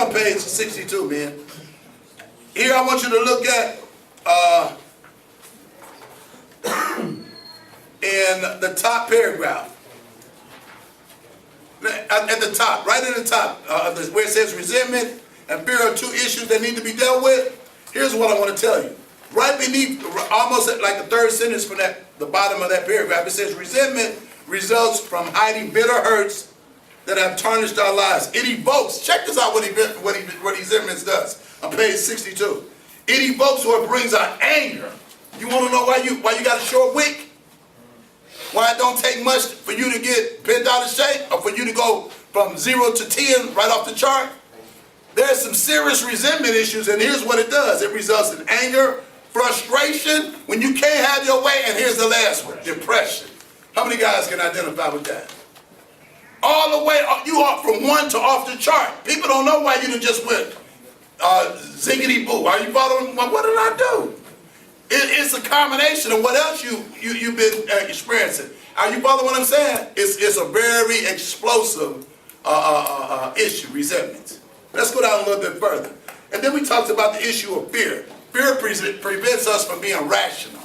on page 62, man. Here I want you to look at in the top paragraph. At the top, right at the top, where it says resentment and fear are two issues that need to be dealt with. Here's what I want to tell you. Right beneath, almost at like the third sentence from the bottom of that paragraph, it says resentment results from hiding bitter hurts that have tarnished our lives. It evokes, check this out what resentment does on page 62. It evokes or it brings out anger. You want to know why you got a short wick? Why it don't take much for you to get bent out of shape or for you to go from 0 to 10 right off the chart? There's some serious resentment issues, and here's what it does. It results in anger, frustration, when you can't have your way, and here's the last one, depression. How many guys can identify with that? All the way, you are from 1 to off the chart. People don't know why you done just went ziggity boo. Are you following? What did I do? It's a combination of what else you've been experiencing. Are you following what I'm saying? It's a very explosive issue, resentment. Let's go down a little bit further. And then we talked about the issue of fear. Fear prevents us from being rational,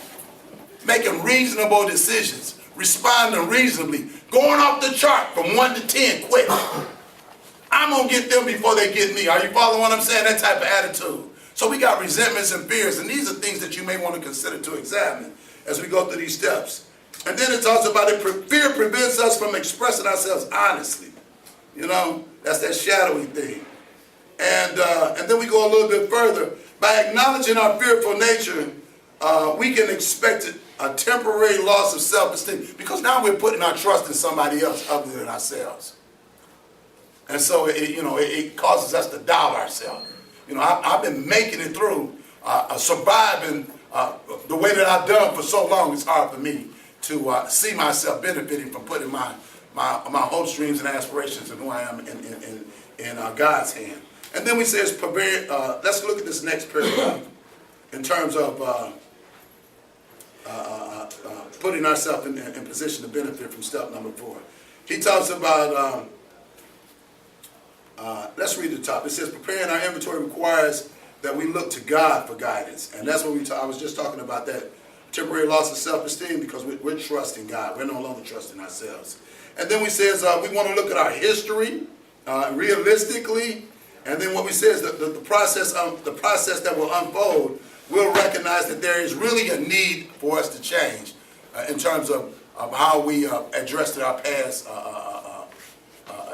making reasonable decisions, responding reasonably, going off the chart from 1 to 10 quick. I'm going to get them before they get me. Are you following what I'm saying? That type of attitude. So we got resentments and fears, and these are things that you may want to consider to examine as we go through these steps. And then it talks about it. Fear prevents us from expressing ourselves honestly. You know, that's that shadowy thing. And then we go a little bit further. By acknowledging our fearful nature, we can expect a temporary loss of self-esteem, because now we're putting our trust in somebody else other than ourselves. And so it causes us to doubt ourselves. You know, I've been making it through, surviving the way that I've done for so long. It's hard for me to see myself benefiting from putting my hopes, dreams, and aspirations and who I am in God's hand. And then we say let's look at this next paragraph in terms of putting ourselves in position to benefit from step number 4. He talks about, let's read the top. It says, preparing our inventory requires that we look to God for guidance. And that's what I was just talking about, that temporary loss of self-esteem, because we're trusting God. We're no longer trusting ourselves. And then we says we want to look at our history realistically. And then what we say is that the process that will unfold will recognize that there is really a need for us to change in terms of how we addressed our past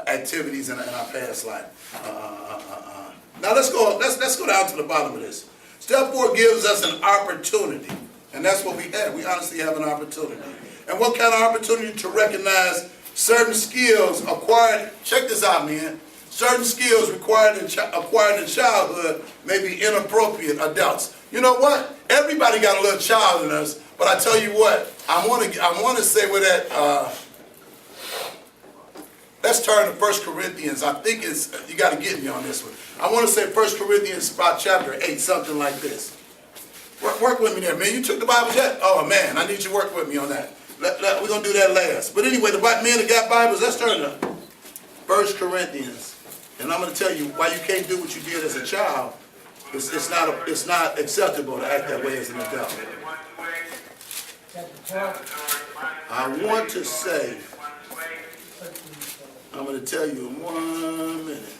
activities in our past life. Now let's go down to the bottom of this. Step 4 gives us an opportunity, and that's what we have. We honestly have an opportunity. And what kind of opportunity? To recognize certain skills acquired. Check this out, man. Certain skills acquired in childhood may be inappropriate adults. You know what? Everybody got a little child in us, but I tell you what, I want to say with that. Let's turn to 1 Corinthians. I think you got to get me on this one. I want to say 1 Corinthians about chapter 8, something like this. Work with me there, man. You took the Bible yet? Oh man, I need you to work with me on that. We're gonna do that last. But anyway, the men that got Bibles, let's turn to 1 Corinthians. And I'm going to tell you why you can't do what you did as a child. It's not acceptable to act that way as an adult. I want to say, I'm going to tell you in 1 minute.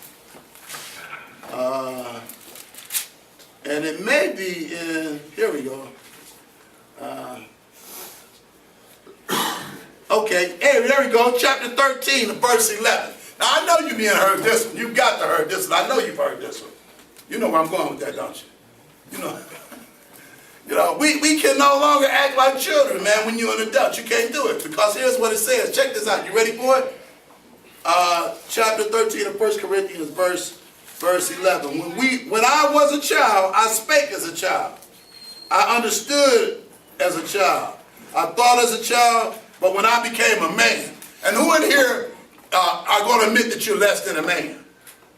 And it may be in, here we go. Okay, hey, there we go, chapter 13, verse 11. Now, I know you've heard this one. You've got to heard this one. I know you've heard this one. You know where I'm going with that, don't you? We can no longer act like children, man, when you're an adult. You can't do it, because here's what it says. Check this out. You ready for it? Chapter 13 of 1 Corinthians, verse 11. When I was a child, I spake as a child. I understood as a child. I thought as a child, but when I became a man. And who in here are going to admit that you're less than a man,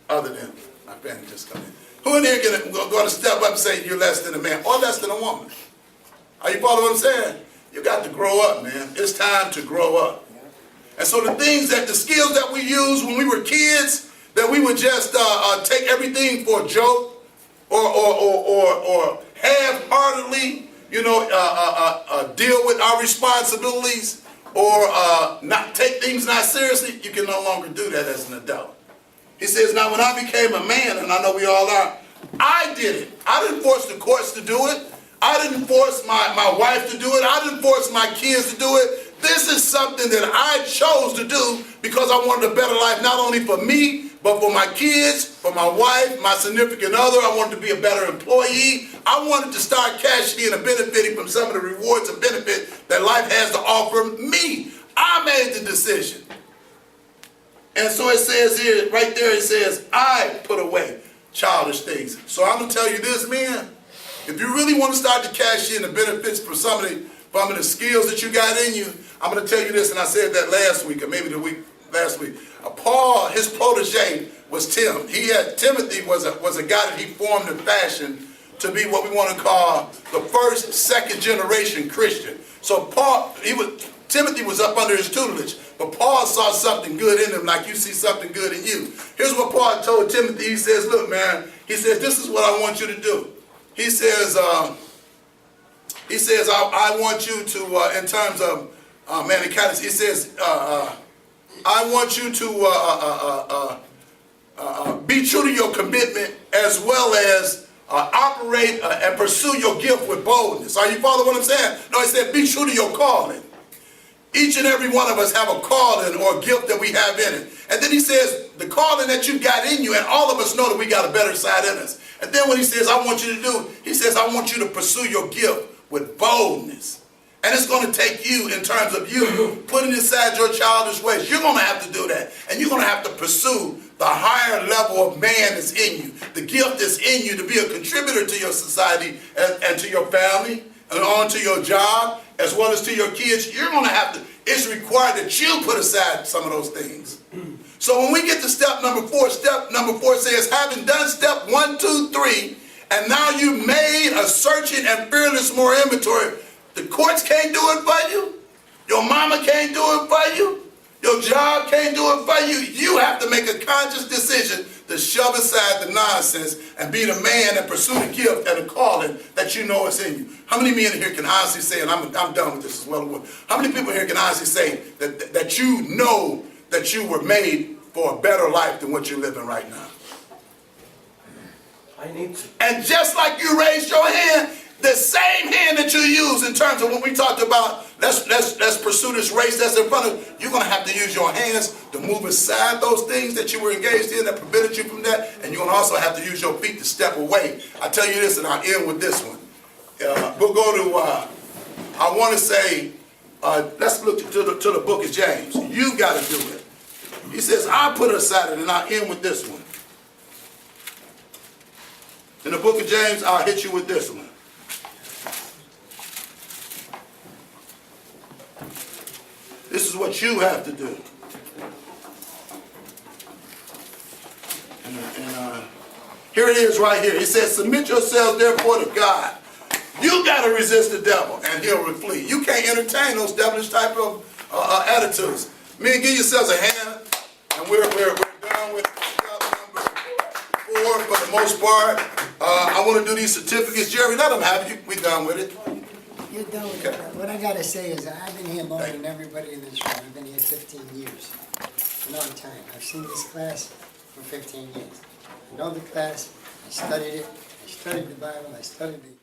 other than my family just come in? Who in here going to step up and say you're less than a man or less than a woman? Are you following what I'm saying? You got to grow up, man. It's time to grow up. And so the skills that we used when we were kids, that that we would just take everything for a joke or half-heartedly, deal with our responsibilities or not take things not seriously, you can no longer do that as an adult. He says, now when I became a man, and I know we all are, I did it. I didn't force the courts to do it. I didn't force my wife to do it. I didn't force my kids to do it. This is something that I chose to do because I wanted a better life, not only for me, but for my kids, for my wife, my significant other. I wanted to be a better employee. I wanted to start cashing in and benefiting from some of the rewards and benefits that life has to offer me. I made the decision. And so it says here, right there, it says, I put away childish things. So I'm going to tell you this, man. If you really want to start to cash in the benefits for some of the skills that you got in you, I'm going to tell you this, and I said that last week, or maybe the week last week. Paul, his protege was Tim. Timothy was a guy that he formed and fashioned to be what we want to call the first, second generation Christian. So Timothy was up under his tutelage, but Paul saw something good in him like you see something good in you. Here's what Paul told Timothy. He says, look, man, he says, this is what I want you to do. He says, I want you to, in terms of, he says, I want you to be true to your commitment as well as operate and pursue your gift with boldness. Are you following what I'm saying? No, he said, be true to your calling. Each and every one of us have a calling or a gift that we have in it. And then he says, the calling that you got in you, and all of us know that we got a better side in us. And then what he says, I want you to do, he says, I want you to pursue your gift with boldness. And it's going to take you, in terms of you putting aside your childish ways. You're going to have to do that. And you're going to have to pursue the higher level of man that's in you, the gift that's in you to be a contributor to your society and to your family and on to your job as well as to your kids. You're going to have to, it's required that you put aside some of those things. So when we get to step number 4 says, having done step 1, 2, 3, and now you've made a searching and fearless moral inventory. The courts can't do it for you. Your mama can't do it for you. Your job can't do it for you. You have to make a conscious decision to shove aside the nonsense and be the man and pursue the gift and the calling that you know is in you. How many men here can honestly say, and I'm done with this as well, how many people here can honestly say that you know that you were made for a better life than what you're living right now? I need to. And just like you raised your hand, the same hand that you use in terms of when we talked about let's pursue this race that's in front of you, you're going to have to use your hands to move aside those things that you were engaged in that prevented you from that, and you're going to also have to use your feet to step away. I tell you this, and I'll end with this one. We'll go to, I want to say, let's look to the book of James. You got to do it. He says, I'll put aside it, and I'll end with this one. In the book of James, I'll hit you with this one. This is what you have to do. And here it is right here. It says, submit yourselves therefore to God. You got to resist the devil and he'll flee. You can't entertain those devilish type of attitudes. Men, give yourselves a hand. And we're done with step number 4 for the most part. I want to do these certificates. Jerry, let them have it. We're done with it. You're done with it. What I got to say is I've been here longer than everybody in this room. I've been here 15 years. A long time. I've seen this class for 15 years. I know the class. I studied it. I studied the Bible. I studied the